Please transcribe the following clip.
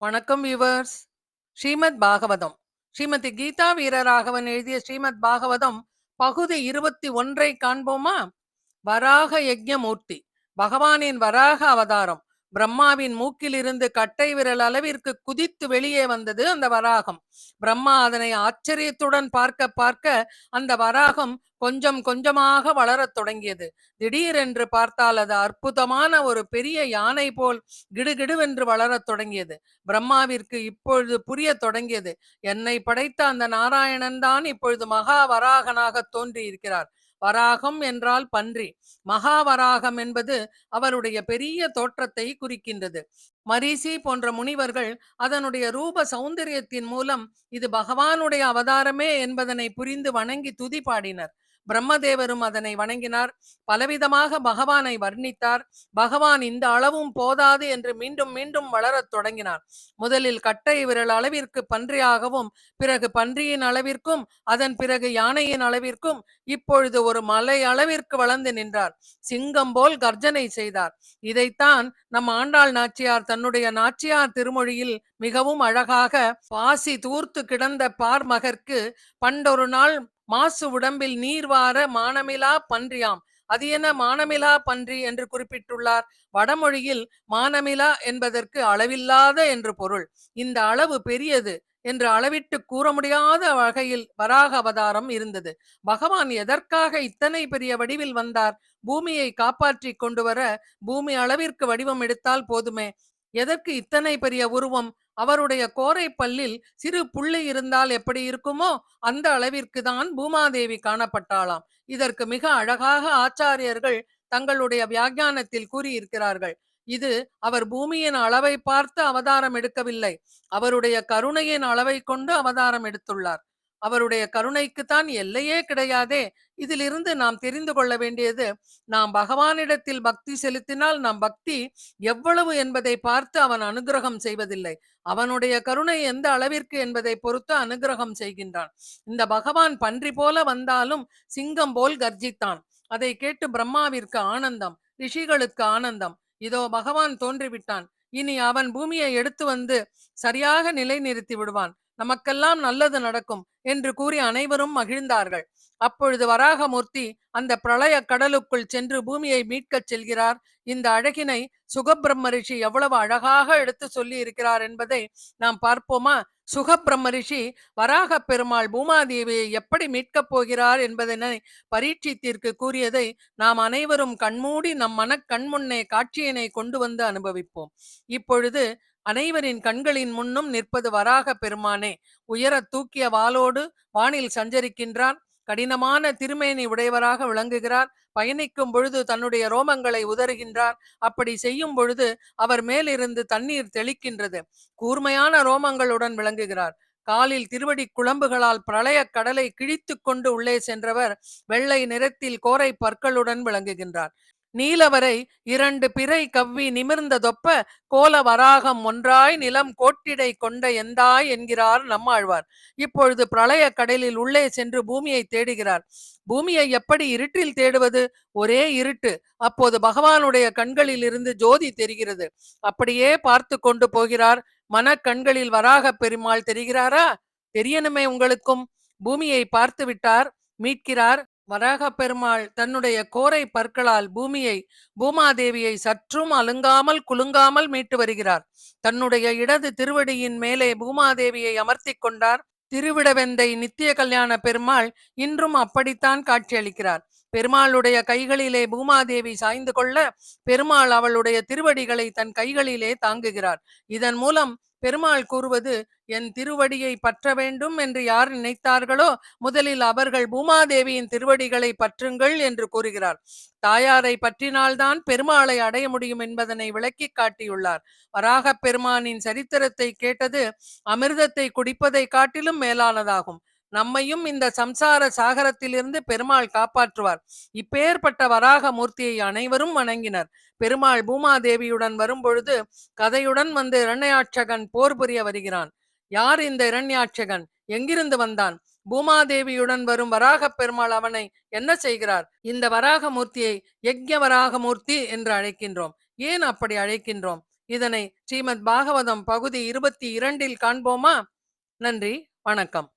வணக்கம் வியூவர்ஸ். ஸ்ரீமத் பாகவதம். ஸ்ரீமதி கீதா வீரராகவன் எழுதிய ஸ்ரீமத் பாகவதம் பகுதி 21 காண்போமா? வராக யஜ்ஞமூர்த்தி. பகவானின் வராக அவதாரம். பிரம்மாவின் மூக்கிலிருந்து கட்டை விரல் அளவிற்கு குதித்து வெளியே வந்தது அந்த வராகம். பிரம்மா அதனை ஆச்சரியத்துடன் பார்க்க பார்க்க அந்த வராகம் கொஞ்சம் கொஞ்சமாக வளரத் தொடங்கியது. திடீரென்று பார்த்தால் அது அற்புதமான ஒரு பெரிய யானை போல் கிடுகிடுவென்று வளரத் தொடங்கியது. பிரம்மாவிற்கு இப்பொழுது புரிய தொடங்கியது, என்னை படைத்த அந்த நாராயணன் தான் இப்பொழுது மகா வராகனாக தோன்றியிருக்கிறார். வராகம் என்றால் பன்றி. மகாவராகம் என்பது அவருடைய பெரிய தோற்றத்தை குறிக்கின்றது. மரீசி போன்ற முனிவர்கள் அதனுடைய ரூப சௌந்தரியத்தின் மூலம் இது பகவானுடைய அவதாரமே என்பதனை புரிந்து வணங்கி துதி பாடினர். பிரம்மதேவரும் அதனை வணங்கினார். பலவிதமாக பகவானை வர்ணித்தார். பகவான் இந்த அளவும் போதாது என்று மீண்டும் மீண்டும் வளரத் தொடங்கினார். முதலில் கட்டை விரல் அளவிற்கு பன்றியாகவும், பிறகு பன்றியின் அளவிற்கும், அதன் பிறகு யானையின் அளவிற்கும், இப்பொழுது ஒரு மலை அளவிற்கு வளர்ந்து நின்றார். சிங்கம் போல் கர்ஜனை செய்தார். இதைத்தான் நம் ஆண்டாள் நாச்சியார் தன்னுடைய நாச்சியார் திருமொழியில் மிகவும் அழகாக, பாசி தூர்த்து கிடந்த பார்மகற்கு பண்டொரு நாள் மாசு உடம்பில் நீர் வார மானமிலா பன்றியாம். அது என்ன மானமிலா பன்றி என்று குறிப்பிட்டுள்ளார்? வடமொழியில் மானமிலா என்பதற்கு அளவில்லாத என்று பொருள். இந்த அளவு பெரியது என்று அளவிட்டு கூற முடியாத வகையில் வராக அவதாரம் இருந்தது. பகவான் எதற்காக இத்தனை பெரிய வடிவில் வந்தார்? பூமியை காப்பாற்றி கொண்டு வர பூமி அளவிற்கு வடிவம் எடுத்தால் போதுமே. எதற்கு இத்தனை பெரிய உருவம்? அவருடைய கோரை பல்லில் சிறு புள்ளி இருந்தால் எப்படி இருக்குமோ அந்த அளவிற்கு தான் பூமாதேவி காணப்பட்டாளாம். இதற்கு மிக அழகாக ஆச்சாரியர்கள் தங்களுடைய வியாக்கியானத்தில் கூறியிருக்கிறார்கள். இது அவர் பூமியின் அளவை பார்த்து அவதாரம் எடுக்கவில்லை, அவருடைய கருணையின் அளவை கொண்டு அவதாரம் எடுத்துள்ளார். அவருடைய கருணைக்குத்தான் எல்லையே கிடையாதே. இதிலிருந்து நாம் தெரிந்து கொள்ள வேண்டியது, நாம் பகவானிடத்தில் பக்தி செலுத்தினால் நம் பக்தி எவ்வளவு என்பதை பார்த்து அவன் அனுகிரகம் செய்வதில்லை, அவனுடைய கருணை எந்த அளவிற்கு என்பதை பொறுத்து அனுகிரகம் செய்கின்றான். இந்த பகவான் பன்றி போல வந்தாலும் சிங்கம் போல் கர்ஜித்தான். அதை கேட்டு பிரம்மாவிற்கு ஆனந்தம், ரிஷிகளுக்கு ஆனந்தம். இதோ பகவான் தோன்றிவிட்டான், இனி அவன் பூமியை எடுத்து வந்து சரியாக நிலை நிறுத்தி விடுவான், நமக்கெல்லாம் நல்லது நடக்கும் என்று கூறி அனைவரும் மகிழ்ந்தார்கள். அப்பொழுது வராகமூர்த்தி அந்த பிரளய கடலுக்குள் சென்று பூமியை மீட்கச் செல்கிறார். இந்த அழகினை சுகபிரம்ம ரிஷி எவ்வளவு அழகாக எடுத்து சொல்லி இருக்கிறார் என்பதை நாம் பார்ப்போமா? சுகபிரம்ம ரிஷி வராக பெருமாள் பூமாதேவியை எப்படி மீட்கப் போகிறார் என்பதனை பரீட்சித்திற்கு கூறியதை நாம் அனைவரும் கண்மூடி நம் மன கண்முன்னே காட்சியினை கொண்டு வந்து அனுபவிப்போம். இப்பொழுது அனைவரின் கண்களின் முன்னும் நிற்பது வராக பெருமானே. உயர தூக்கிய வாளோடு வானில் சஞ்சரிக்கின்றார். கடினமான திருமேனி உடையவராக விளங்குகிறார். பயணிக்கும் பொழுது தன்னுடைய ரோமங்களை உதறுகின்றார். அப்படி செய்யும் பொழுது அவர் மேலிருந்து தண்ணீர் தெளிக்கின்றது. கூர்மையான ரோமங்களுடன் விளங்குகிறார். காலில் திருவடி குழம்புகளால் பிரளய கடலை கிழித்து கொண்டு உள்ளே சென்றவர் வெள்ளை நிறத்தில் கோரை பற்களுடன் விளங்குகின்றார். நீலவரை 2 பிறை கவ்வி நிமிர்ந்த தொப்ப கோல வராகம் ஒன்றாய் நிலம் கோட்டிடை கொண்ட எந்தாய் என்கிறார் நம்மாழ்வார். இப்பொழுது பிரளய கடலில் உள்ளே சென்று பூமியை தேடுகிறார். பூமியை எப்படி இருட்டில் தேடுவது? ஒரே இருட்டு. அப்போது பகவானுடைய கண்களில் இருந்து ஜோதி தெரிகிறது. அப்படியே பார்த்து கொண்டு போகிறார். மன கண்களில் வராக பெருமாள் தெரிகிறாரா? தெரியணுமே உங்களுக்கும். பூமியை பார்த்து விட்டார், மீட்கிறார். வராக பெருமாள் தன்னுடைய கோரை பற்களால் பூமாதேவியை சற்றும் அலுங்காமல் குலுங்காமல் மீட்டு வருகிறார். தன்னுடைய இடது திருவடியின் மேலே பூமாதேவியை அமர்த்தி கொண்டார். திருவிடவெந்தை நித்திய கல்யாண பெருமாள் இன்றும் அப்படித்தான் காட்சியளிக்கிறார். பெருமாளுடைய கைகளிலே பூமாதேவி சாய்ந்து கொள்ள பெருமாள் அவளுடைய திருவடிகளை தன் கைகளிலே தாங்குகிறார். இதன் மூலம் பெருமாள் கூறுவது, என் திருவடியை பற்ற வேண்டும் என்று யார் நினைத்தார்களோ முதலில் அவர்கள் பூமாதேவியின் திருவடிகளை பற்றுங்கள் என்று கூறுகிறார். தாயாரை பற்றினால்தான் பெருமாளை அடைய முடியும் என்பதனை விளக்கி காட்டியுள்ளார். வராக பெருமானின் சரித்திரத்தை கேட்டது அமிர்தத்தை குடிப்பதை காட்டிலும் மேலானதாகும். நம்மையும் இந்த சம்சார சாகரத்திலிருந்து பெருமாள் காப்பாற்றுவார். இப்பேற்பட்ட வராக மூர்த்தியை அனைவரும் வணங்கினர். பெருமாள் பூமாதேவியுடன் வரும்பொழுது கதையுடன் வந்து இரண்யாட்சகன் போர் புரிய வருகிறான். யார் இந்த இரண்யாட்சகன்? எங்கிருந்து வந்தான்? பூமாதேவியுடன் வரும் வராக பெருமாள் அவனை என்ன செய்கிறார்? இந்த வராக மூர்த்தியை யக்ஞ வராக மூர்த்தி என்று அழைக்கின்றோம். ஏன் அப்படி அழைக்கின்றோம்? இதனை ஸ்ரீமத் பாகவதம் பகுதி 22 காண்போமா? நன்றி, வணக்கம்.